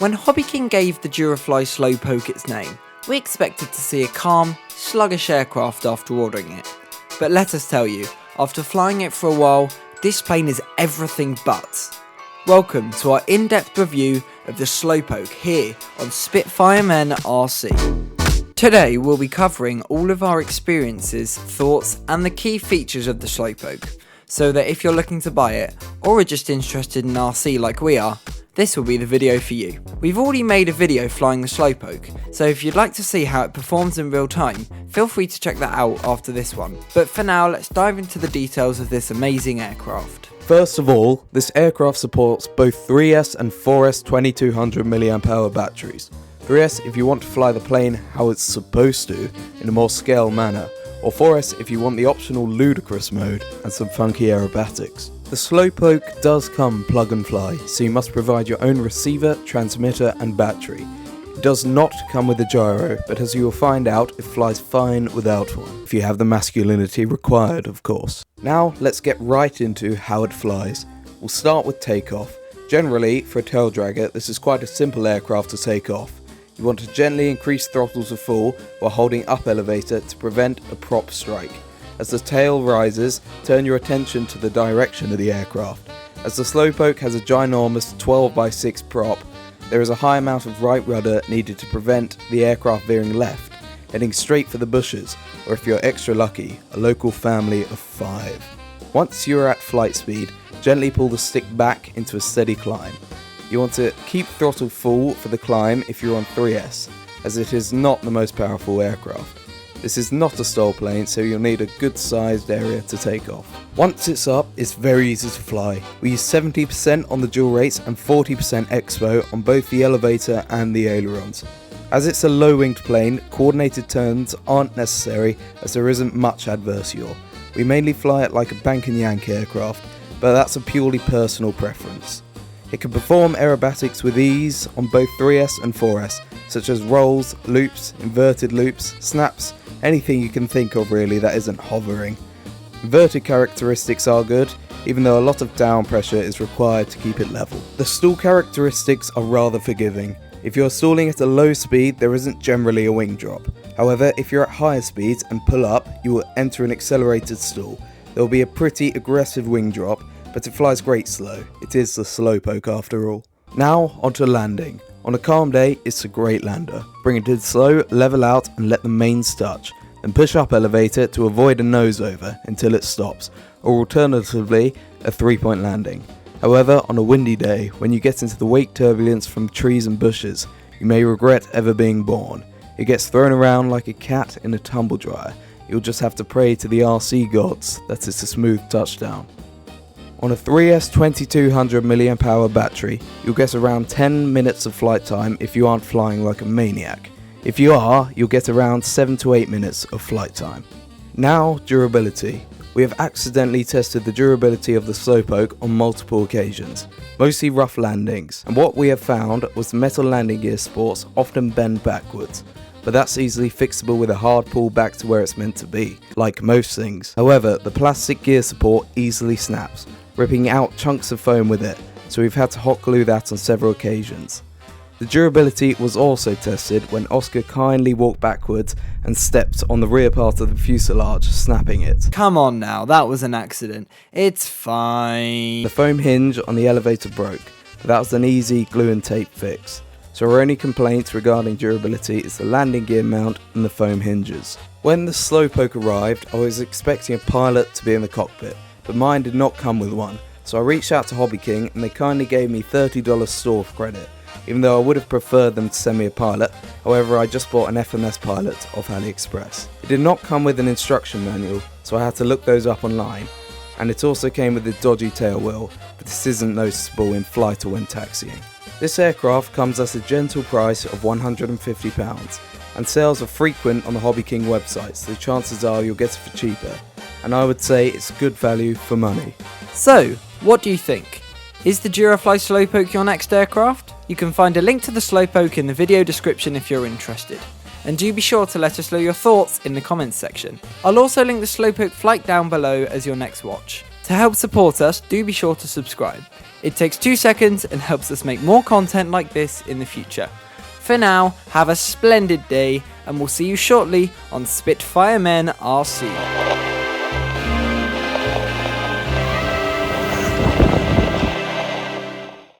When Hobby King gave the Durafly SlowPoke its name, we expected to see a calm, sluggish aircraft after ordering it. But let us tell you, after flying it for a while, this plane is everything but. Welcome to our in-depth review of the SlowPoke here on Spitfire Men RC. Today we'll be covering all of our experiences, thoughts and the key features of the SlowPoke, so that if you're looking to buy it, or are just interested in RC like we are, this will be the video for you. We've already made a video flying the SlowPoke, so if you'd like to see how it performs in real time, feel free to check that out after this one. But for now, let's dive into the details of this amazing aircraft. First of all, this aircraft supports both 3S and 4S 2200 mAh batteries. 3S if you want to fly the plane how it's supposed to, in a more scaled manner, or 4S if you want the optional ludicrous mode and some funky aerobatics. The SlowPoke does come plug and fly, so you must provide your own receiver, transmitter and battery. It does not come with a gyro, but as you will find out, it flies fine without one, if you have the masculinity required, of course. Now let's get right into how it flies. We'll start with takeoff. Generally, for a tail dragger, this is quite a simple aircraft to take off. You want to gently increase throttle to full while holding up elevator to prevent a prop strike. As the tail rises, turn your attention to the direction of the aircraft. As the SlowPoke has a ginormous 12x6 prop, there is a high amount of right rudder needed to prevent the aircraft veering left, heading straight for the bushes, or if you're extra lucky, a local family of 5. Once you're at flight speed, gently pull the stick back into a steady climb. You want to keep throttle full for the climb if you're on 3S, as it is not the most powerful aircraft. This is not a stall plane, so you'll need a good sized area to take off. Once it's up, it's very easy to fly. We use 70% on the dual rates and 40% expo on both the elevator and the ailerons. As it's a low winged plane, coordinated turns aren't necessary as there isn't much adverse yaw. We mainly fly it like a bank and yank aircraft, but that's a purely personal preference. It can perform aerobatics with ease on both 3S and 4S, such as rolls, loops, inverted loops, snaps, anything you can think of really that isn't hovering. Inverted characteristics are good, even though a lot of down pressure is required to keep it level. The stall characteristics are rather forgiving. If you're stalling at a low speed, there isn't generally a wing drop. However, if you're at higher speeds and pull up, you will enter an accelerated stall. There will be a pretty aggressive wing drop, but it flies great slow. It is the SlowPoke after all. Now onto landing. On a calm day, it's a great lander. Bring it in slow, level out and let the mains touch. Then push up elevator to avoid a nose over until it stops, or alternatively, a 3-point landing. However, on a windy day, when you get into the wake turbulence from trees and bushes, you may regret ever being born. It gets thrown around like a cat in a tumble dryer. You'll just have to pray to the RC gods that it's a smooth touchdown. On a 3S 2200 mAh battery, you'll get around 10 minutes of flight time if you aren't flying like a maniac. If you are, you'll get around 7 to 8 minutes of flight time. Now, durability. We have accidentally tested the durability of the SlowPoke on multiple occasions, mostly rough landings, and what we have found was the metal landing gear supports often bend backwards, but that's easily fixable with a hard pull back to where it's meant to be, like most things. However, the plastic gear support easily snaps, ripping out chunks of foam with it, so we've had to hot glue that on several occasions. The durability was also tested when Oscar kindly walked backwards and stepped on the rear part of the fuselage, snapping it. Come on now, that was an accident. It's fine. The foam hinge on the elevator broke, but that was an easy glue and tape fix. So our only complaints regarding durability is the landing gear mount and the foam hinges. When the SlowPoke arrived, I was expecting a pilot to be in the cockpit, but mine did not come with one, so I reached out to Hobby King and they kindly gave me $30 store credit, even though I would have preferred them to send me a pilot. However, I just bought an FMS pilot off AliExpress. It did not come with an instruction manual, so I had to look those up online, and it also came with a dodgy tail wheel, but this isn't noticeable in flight or when taxiing. This aircraft comes at a gentle price of £150, and sales are frequent on the Hobby King website, so chances are you'll get it for cheaper, and I would say it's good value for money. So, what do you think? Is the Durafly SlowPoke your next aircraft? You can find a link to the SlowPoke in the video description if you're interested. And do be sure to let us know your thoughts in the comments section. I'll also link the SlowPoke flight down below as your next watch. To help support us, do be sure to subscribe. It takes 2 seconds and helps us make more content like this in the future. For now, have a splendid day, and we'll see you shortly on Spitfire Men RC.